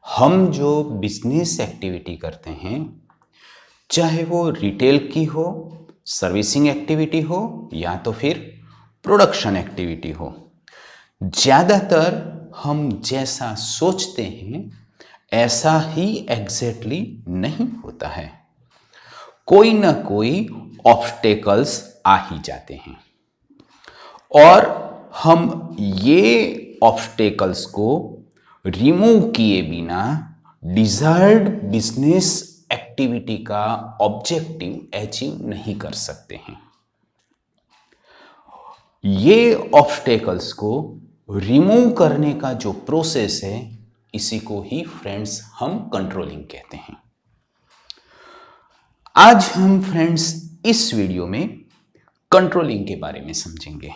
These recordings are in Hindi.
हम जो बिजनेस एक्टिविटी करते हैं, चाहे वो रिटेल की हो, सर्विसिंग एक्टिविटी हो या तो फिर प्रोडक्शन एक्टिविटी हो, ज़्यादातर हम जैसा सोचते हैं ऐसा ही एग्जैक्टली नहीं होता है। कोई ना कोई ऑब्स्टेकल्स आ ही जाते हैं और हम ये ऑब्स्टेकल्स को रिमूव किए बिना डिजायर्ड बिजनेस एक्टिविटी का ऑब्जेक्टिव अचीव नहीं कर सकते हैं। ये ऑब्स्टेकल्स को रिमूव करने का जो प्रोसेस है, इसी को ही फ्रेंड्स हम कंट्रोलिंग कहते हैं। आज हम फ्रेंड्स इस वीडियो में कंट्रोलिंग के बारे में समझेंगे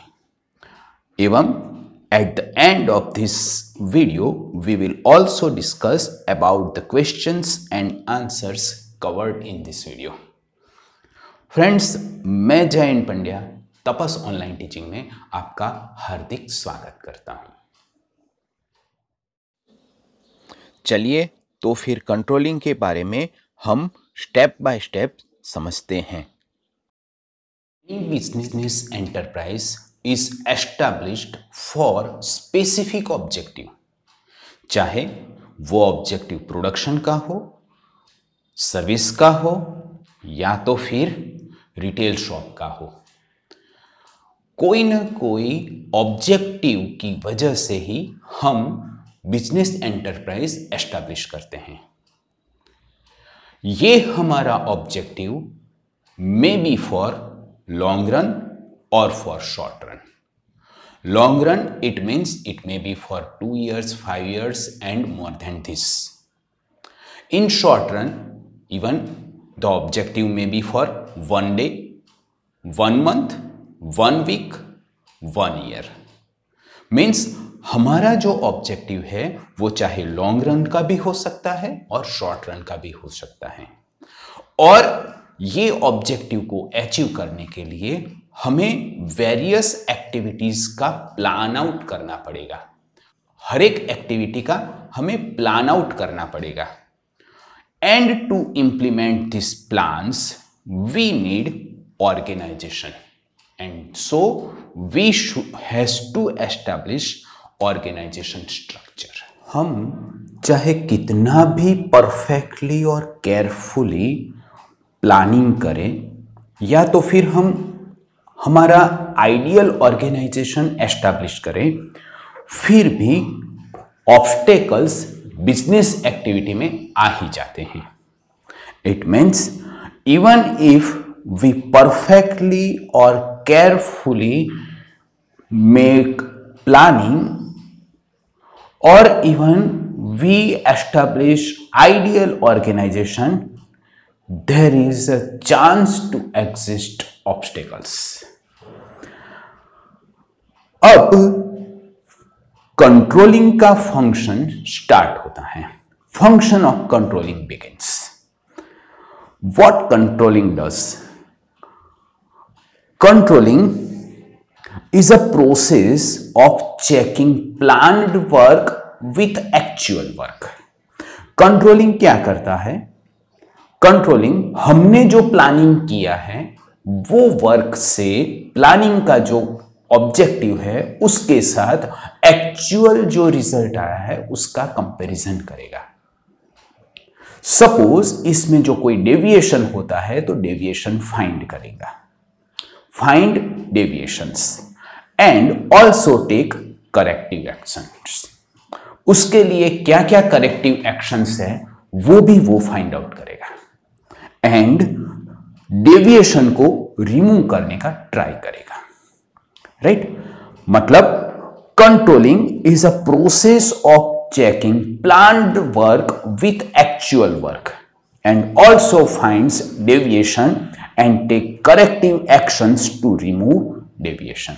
एवं at the end of this video we will also discuss about the questions and answers covered in this video. Friends, मैं जयंत पंड्या तपस ऑनलाइन टीचिंग में आपका हार्दिक स्वागत करता हूं। चलिए तो फिर कंट्रोलिंग के बारे में हम स्टेप बाय स्टेप समझते हैं। Business enterprise is established for specific objective, चाहे वो ऑब्जेक्टिव प्रोडक्शन का हो, सर्विस का हो या तो फिर रिटेल शॉप का हो। कोई ना कोई ऑब्जेक्टिव की वजह से ही हम बिजनेस एंटरप्राइज एस्टैब्लिश करते हैं। ये हमारा objective may be for long run or for short run. Long run, it means it may be for 2 years, 5 years and more than this. In short run, even the objective may be for 1 day, 1 month, 1 week, 1 year. Means हमारा जो ऑब्जेक्टिव है वो चाहे लॉन्ग रन का भी हो सकता है और शॉर्ट रन का भी हो सकता है। और ये ऑब्जेक्टिव को अचीव करने के लिए हमें वेरियस एक्टिविटीज का प्लान आउट करना पड़ेगा। हर एक एक्टिविटी का हमें प्लान आउट करना पड़ेगा। And to implement this plans we need organisation and so we has to establish organisation structure. हम चाहे कितना भी परफेक्टली और केयरफुली प्लानिंग करें या तो फिर हम हमारा आइडियल ऑर्गेनाइजेशन एस्टैब्लिश करें, फिर भी ऑब्स्टेकल्स बिजनेस एक्टिविटी में आ ही जाते हैं। It means even if we perfectly और केयरफुली मेक प्लानिंग और even we establish ideal organisation, there is a chance to exist obstacles. अब कंट्रोलिंग का फंक्शन स्टार्ट होता है। Function of controlling begins. What controlling does? Controlling is a process of checking planned work with actual work. Controlling क्या करता है? कंट्रोलिंग हमने जो प्लानिंग किया है वो वर्क से प्लानिंग का जो ऑब्जेक्टिव है उसके साथ एक्चुअल जो रिजल्ट आया है उसका कंपैरिजन करेगा। सपोज इसमें जो कोई डेविएशन होता है तो डेविएशन फाइंड करेगा, find deviations and also take corrective actions. उसके लिए क्या क्या करेक्टिव एक्शंस है वो भी वो फाइंड आउट करेगा एंड डेविएशन को रिमूव करने का ट्राई करेगा। राइट? मतलब controlling is a process of checking planned work with actual work and also finds deviation and take corrective actions to remove deviation.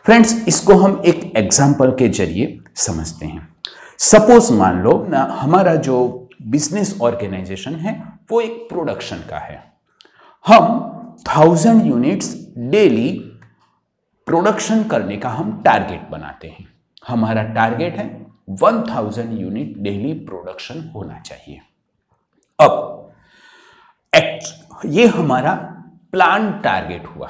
Friends, इसको हम एक एग्जांपल के जरिए समझते हैं। सपोज मान लो ना, हमारा जो बिजनेस ऑर्गेनाइजेशन है वो एक प्रोडक्शन का है। हम 1000 यूनिट्स डेली प्रोडक्शन करने का हम टारगेट बनाते हैं। हमारा टारगेट है 1000 यूनिट डेली प्रोडक्शन होना चाहिए। अब ये हमारा प्लान टारगेट हुआ।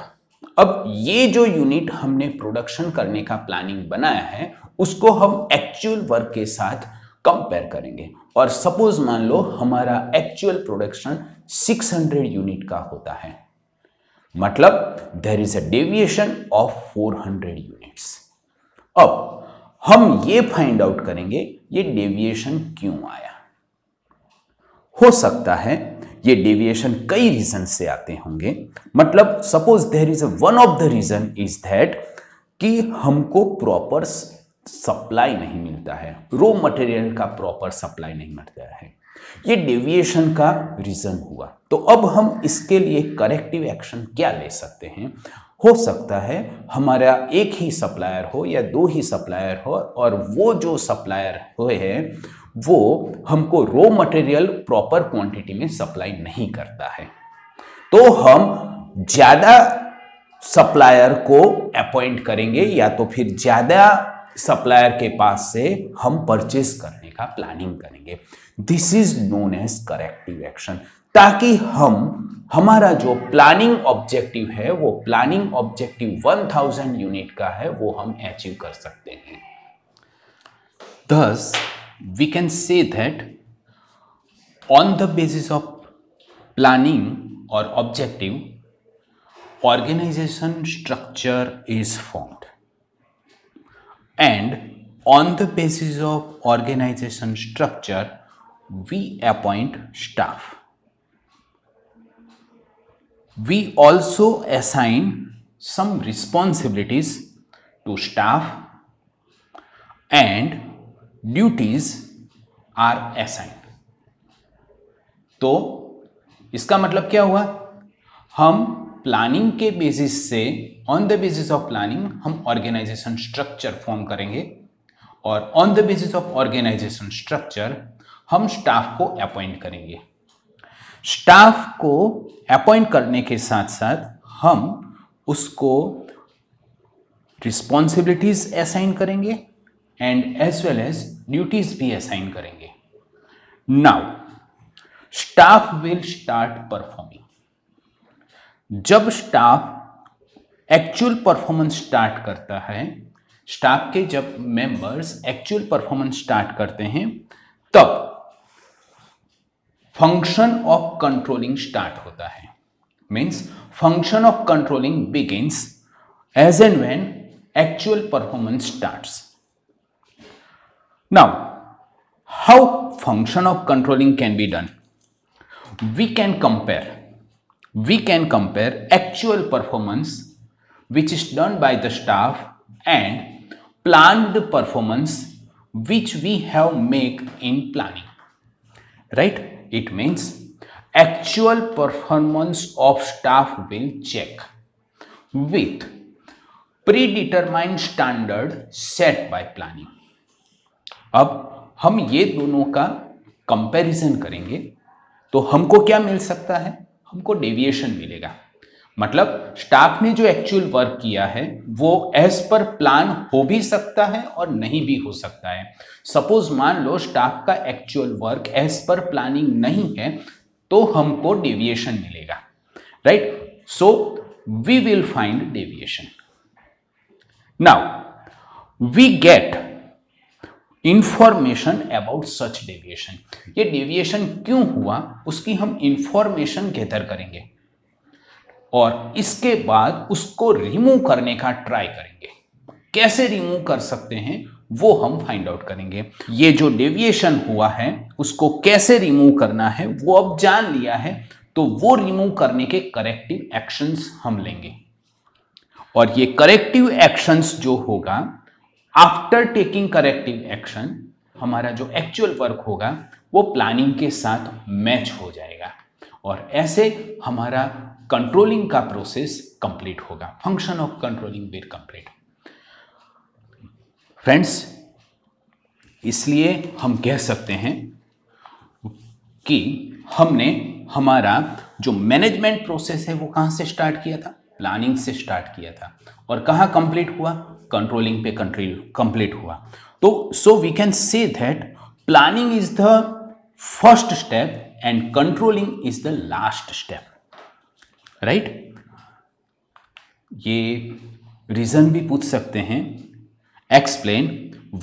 अब ये जो यूनिट हमने प्रोडक्शन करने का प्लानिंग बनाया है उसको हम एक्चुअल वर्क के साथ कंपेयर करेंगे, और सपोज मान लो हमारा एक्चुअल प्रोडक्शन 600 यूनिट का होता है, मतलब there is a deviation of 400 units. अब हम ये फाइंड आउट करेंगे ये डेविएशन क्यों आया। हो सकता है ये डेविएशन कई रीजन से आते होंगे, मतलब suppose there is one of the reason is that कि हमको प्रॉपर सप्लाई नहीं मिलता है, रॉ मटेरियल का प्रॉपर सप्लाई नहीं मिलता है, ये डेविएशन का रीजन हुआ। तो अब हम इसके लिए करेक्टिव एक्शन क्या ले सकते हैं। हो सकता है हमारा एक ही सप्लायर हो या दो ही सप्लायर हो, और वो जो सप्लायर हुए हैं वो हमको रॉ मटेरियल प्रॉपर क्वांटिटी में सप्लाई नहीं करता है, तो हम ज्यादा सप्लायर को अपॉइंट करेंगे या तो फिर ज्यादा सप्लायर के पास से हम परचेस करने का प्लानिंग करेंगे। This is known as corrective action, ताकि हम हमारा जो प्लानिंग ऑब्जेक्टिव है वो प्लानिंग ऑब्जेक्टिव 1000 यूनिट का है वो हम अचीव कर सकते हैं। Thus, we can say that on the basis of planning or objective, organization structure is formed, and on the basis of organization structure, we appoint staff. We also assign some responsibilities to staff and duties are assigned. तो इसका मतलब क्या हुआ, हम प्लानिंग के बेसिस से on the basis of planning हम ऑर्गेनाइजेशन स्ट्रक्चर फॉर्म करेंगे, और on the basis of organisation structure हम स्टाफ को अपॉइंट करेंगे। स्टाफ को अपॉइंट करने के साथ साथ हम उसको रिस्पॉन्सिबिलिटीज असाइन करेंगे and as well as duties भी असाइन करेंगे। Now staff will start performing. जब स्टाफ एक्चुअल परफॉर्मेंस स्टार्ट करता है, स्टाफ के जब मेंबर्स एक्चुअल परफॉर्मेंस स्टार्ट करते हैं, तब फंक्शन ऑफ कंट्रोलिंग स्टार्ट होता है। Means function of controlling begins as and when actual performance starts. Now how function of controlling can be done? We can compare actual performance which is done by the staff and planned performance which we have made in planning, right? It means actual performance of staff will check with predetermined standard set by planning. अब हम ये दोनों का कंपैरिजन करेंगे तो हमको क्या मिल सकता है, हमको डेविएशन मिलेगा। मतलब स्टाफ ने जो एक्चुअल वर्क किया है वो एज पर प्लान हो भी सकता है और नहीं भी हो सकता है। सपोज मान लो स्टाफ का actual work as per planning नहीं है तो हमको डेविएशन मिलेगा, right? So we will find deviation. Now we get information about such deviation. ये डेविएशन क्यों हुआ उसकी हम इंफॉर्मेशन गैदर करेंगे और इसके बाद उसको रिमूव करने का ट्राई करेंगे। कैसे रिमूव कर सकते हैं वो हम फाइंड आउट करेंगे। ये जो डेविएशन हुआ है उसको कैसे रिमूव करना है वो अब जान लिया है, तो वो रिमूव करने के करेक्टिव एक्शंस हम लेंगे। और ये करेक्टिव एक्शंस जो होगा, आफ्टर टेकिंग करेक्टिव एक्शन, हमारा जो एक्चुअल वर्क होगा वो प्लानिंग के साथ मैच हो जाएगा और ऐसे हमारा कंट्रोलिंग का प्रोसेस कंप्लीट होगा। Function of controlling will complete. Friends, इसलिए हम कह सकते हैं कि हमने हमारा जो मैनेजमेंट प्रोसेस है वो कहां से स्टार्ट किया था? प्लानिंग से स्टार्ट किया था। और कहां कंप्लीट हुआ? कंट्रोलिंग पे कंप्लीट हुआ। तो so we can say that planning is the first step and controlling is the last step, right? ये रीजन भी पूछ सकते हैं, explain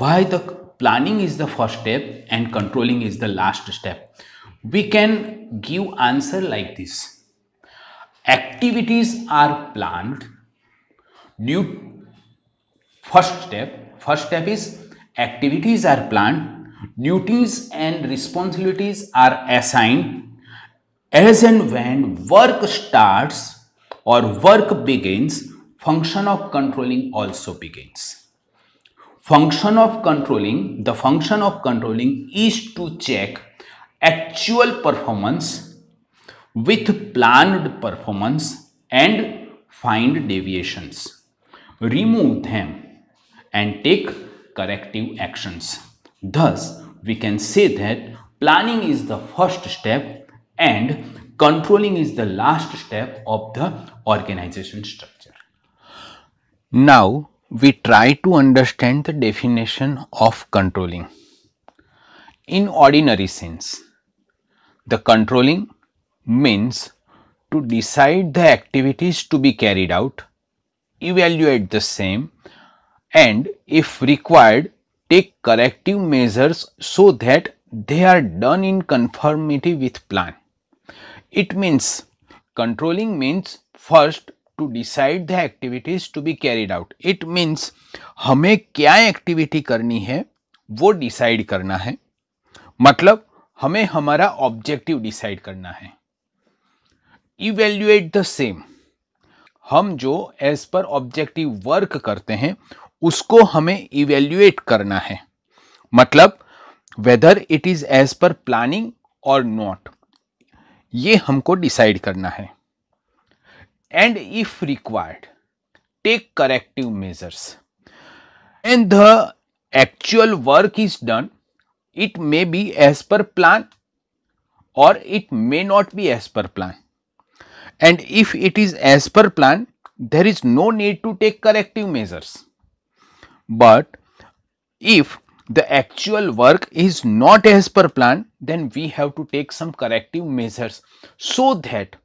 why the planning is the first step and controlling is the last step. We can give answer like this. Activities are planned due. First step is activities are planned, duties and responsibilities are assigned as and when work starts or work begins. Function of controlling also begins. The function of controlling is to check actual performance with planned performance and find deviations, remove them and take corrective actions. Thus, we can say that planning is the first step and controlling is the last step of the organization structure. Now, we try to understand the definition of controlling. In ordinary sense, the controlling means to decide the activities to be carried out, evaluate the same, and if required, take corrective measures so that they are done in conformity with plan. It means controlling means first to decide the activities to be carried out. It means हमें क्या एक्टिविटी करनी है वो डिसाइड करना है, मतलब हमें हमारा ऑब्जेक्टिव डिसाइड करना है. इवेल्युएट द सेम, हम जो एज पर ऑब्जेक्टिव वर्क करते हैं उसको हमें इवेल्युएट करना है, मतलब whether it is as per planning और नॉट, ये हमको डिसाइड करना है. And if required take corrective measures. And the actual work is done, it may be as per plan और it may not be as per plan. And if it is as per plan, there is no need to take corrective measures. But if the actual work is not as per plan, then we have to take some corrective measures so that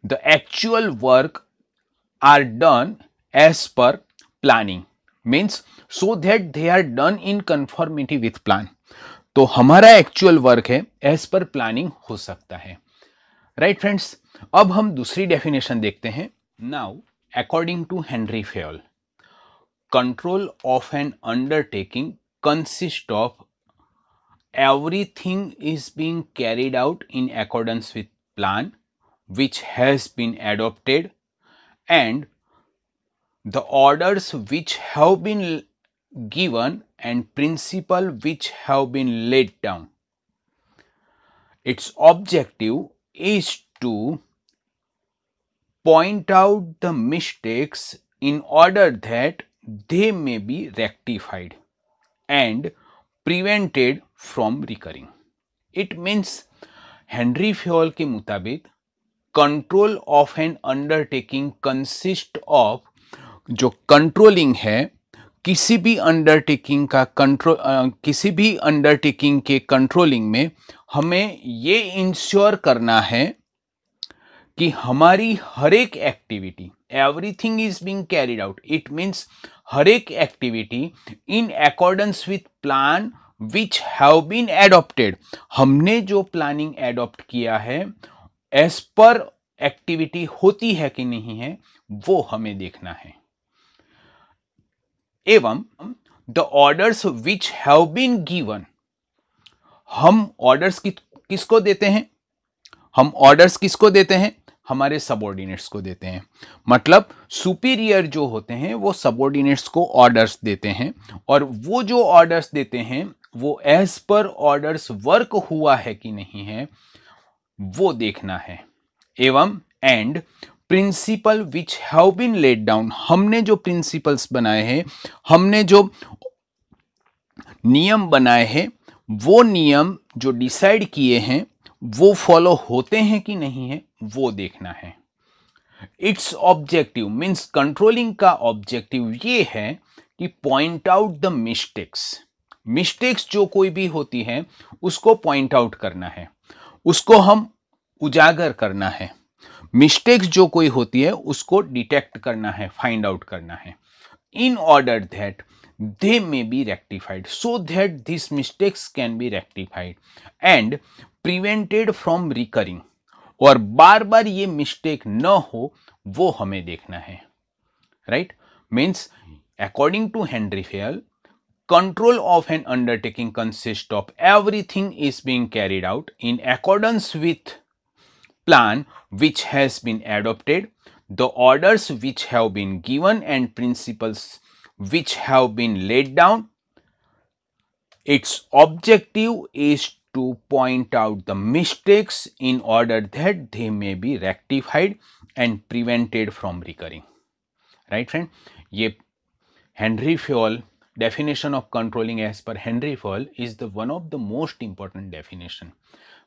the actual work are done as per planning. Means so that they are done in conformity with plan. तो हमारा actual work है as per planning हो सकता है. Right friends? अब हम दूसरी डेफिनेशन देखते हैं. Now according to Henri Fayol, control of an undertaking consist of everything is being carried out in accordance with plan which has been adopted and the orders which have been given and principle which have been laid down. Its objective is to point out the mistakes in order that they may be rectified and prevented from recurring. It means Henry Fayol के मुताबिक control of an undertaking consist of, जो कंट्रोलिंग है किसी भी अंडरटेकिंग का कंट्रोल, किसी भी अंडरटेकिंग के कंट्रोलिंग में हमें ये इंश्योर करना है कि हमारी हर एक activity, everything is being carried out, it means हर एक activity in accordance with plan which have been adopted, हमने जो प्लानिंग एडॉप्ट किया है एज पर एक्टिविटी होती है कि नहीं है वो हमें देखना है. एवं the orders which have been given, हम ऑर्डर्स किसको देते हैं, हम ऑर्डर्स किसको देते हैं, हमारे सबऑर्डिनेट्स को देते हैं. मतलब सुपीरियर जो होते हैं वो सबऑर्डिनेट्स को ऑर्डर्स देते हैं और वो जो ऑर्डर्स देते हैं वो एज पर ऑर्डर्स वर्क हुआ है कि नहीं है वो देखना है. एवं and principle which have been laid down, हमने जो प्रिंसिपल्स बनाए हैं, हमने जो नियम बनाए हैं, वो नियम जो डिसाइड किए हैं वो फॉलो होते हैं कि नहीं है वो देखना है. इट्स ऑब्जेक्टिव मीन्स कंट्रोलिंग का ऑब्जेक्टिव ये है कि पॉइंट आउट द मिस्टेक्स जो कोई भी होती है उसको पॉइंट आउट करना है, उसको हम उजागर करना है। मिस्टेक्स जो कोई होती है उसको डिटेक्ट करना है, फाइंड आउट करना है, in order that they may be rectified, so that these mistakes can be rectified and prevented from recurring। और बार बार ये मिस्टेक न हो वो हमें देखना है, right. Means according to Henri Fayol, control of an undertaking consists of everything is being carried out in accordance with plan which has been adopted, the orders which have been given and principles which have been laid down. Its objective is to point out the mistakes in order that they may be rectified and prevented from recurring. Right friend, ये Henry Fayol definition of controlling as per Henry Fayol is the one of the most important definition.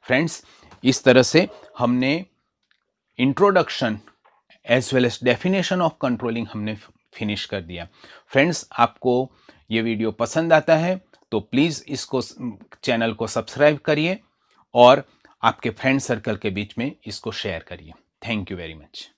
Friends, इस तरह से हमने introduction as well as definition of controlling हमने फिनिश कर दिया। फ्रेंड्स, आपको ये वीडियो पसंद आता है तो प्लीज़ इसको चैनल को सब्सक्राइब करिए और आपके फ्रेंड सर्कल के बीच में इसको शेयर करिए। Thank you very much.